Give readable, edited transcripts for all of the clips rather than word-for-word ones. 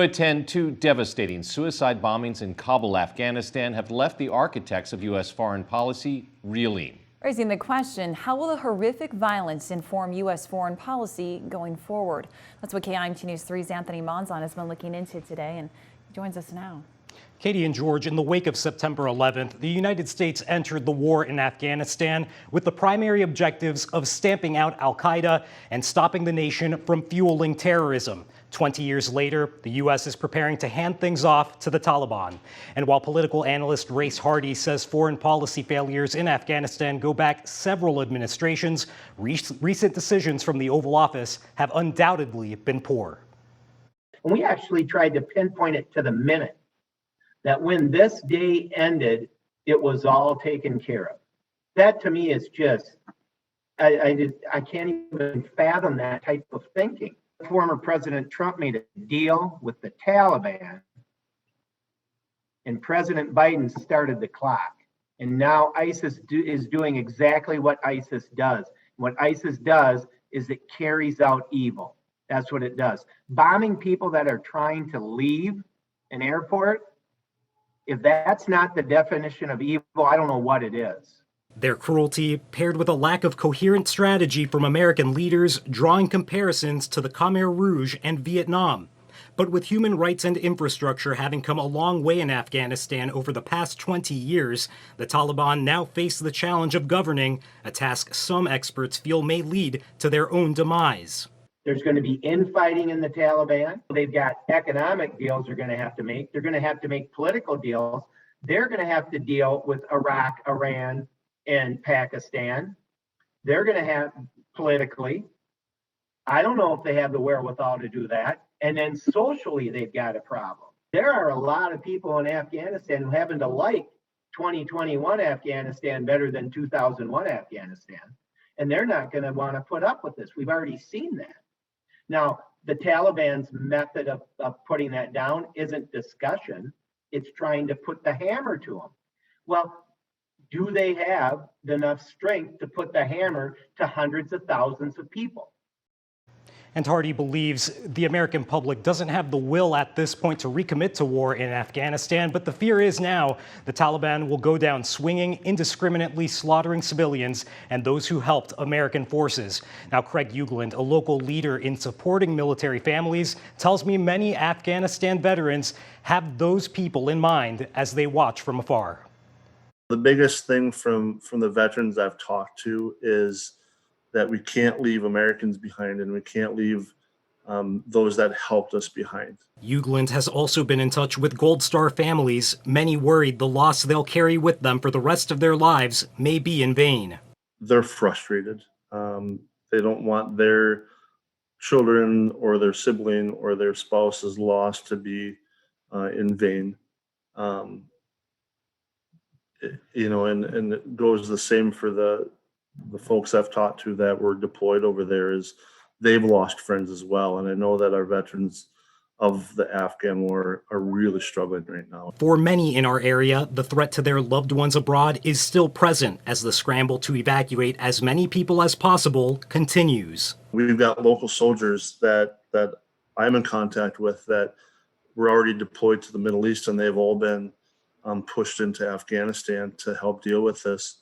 Attend two devastating suicide bombings in Kabul, Afghanistan have left the architects of U.S. foreign policy reeling. Raising the question, how will the horrific violence inform U.S. foreign policy going forward? That's what KIMT News 3's Anthony Monzon has been looking into today, and he joins us now. Katie and George, in the wake of September 11th, the United States entered the war in Afghanistan with the primary objectives of stamping out al-Qaeda and stopping the nation from fueling terrorism. 20 years later, the U.S. is preparing to hand things off to the Taliban. And while political analyst Race Hardy says foreign policy failures in Afghanistan go back several administrations, recent decisions from the Oval Office have undoubtedly been poor. And we actually tried to pinpoint it to the minute that when this day ended, it was all taken care of. That to me is just, I can't even fathom that type of thinking. Former President Trump made a deal with the Taliban, and President Biden started the clock. And now ISIS is doing exactly what ISIS does. What ISIS does is it carries out evil. That's what it does. Bombing people that are trying to leave an airport, if that's not the definition of evil, I don't know what it is. Their cruelty, paired with a lack of coherent strategy from American leaders, drawing comparisons to the Khmer Rouge and Vietnam. But with human rights and infrastructure having come a long way in Afghanistan over the past 20 years, the Taliban now face the challenge of governing, a task some experts feel may lead to their own demise. There's going to be infighting in the Taliban. They've got economic deals they're going to have to make. They're going to have to make political deals. They're going to have to deal with Iraq, Iran, and Pakistan. They're going to have politically. I don't know if they have the wherewithal to do that. And then socially, they've got a problem. There are a lot of people in Afghanistan who happen to like 2021 Afghanistan better than 2001 Afghanistan. And they're not going to want to put up with this. We've already seen that. Now, the Taliban's method of putting that down isn't discussion. It's trying to put the hammer to them. Well, do they have enough strength to put the hammer to hundreds of thousands of people? And Hardy believes the American public doesn't have the will at this point to recommit to war in Afghanistan, but the fear is now the Taliban will go down swinging, indiscriminately slaughtering civilians and those who helped American forces. Now, Craig Ugland, a local leader in supporting military families, tells me many Afghanistan veterans have those people in mind as they watch from afar. The biggest thing from the veterans I've talked to is that we can't leave Americans behind, and we can't leave those that helped us behind. Ugland has also been in touch with Gold Star families, many worried the loss they'll carry with them for the rest of their lives may be in vain. They're frustrated. They don't want their children or their sibling or their spouse's loss to be in vain. And it goes the same for the folks I've talked to that were deployed over there. Is they've lost friends as well. And I know that our veterans of the Afghan war are really struggling right now. For many in our area, the threat to their loved ones abroad is still present as the scramble to evacuate as many people as possible continues. We've got local soldiers that I'm in contact with that were already deployed to the Middle East, and they've all been pushed into Afghanistan to help deal with this.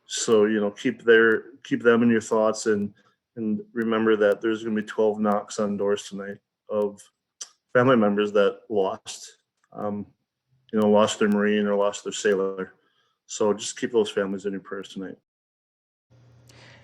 So, keep them in your thoughts, and remember that there's going to be 12 knocks on doors tonight of family members that lost their Marine or lost their sailor. So just keep those families in your prayers tonight.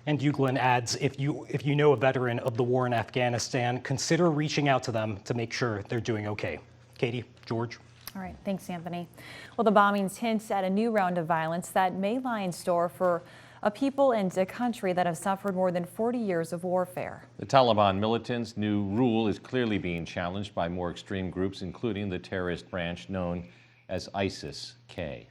And Ugland adds, if you know a veteran of the war in Afghanistan, consider reaching out to them to make sure they're doing okay. Katie, George. All right, thanks, Anthony. Well, the bombings hint at a new round of violence that may lie in store for a people and a country that have suffered more than 40 years of warfare. The Taliban militants' new rule is clearly being challenged by more extreme groups, including the terrorist branch known as ISIS-K.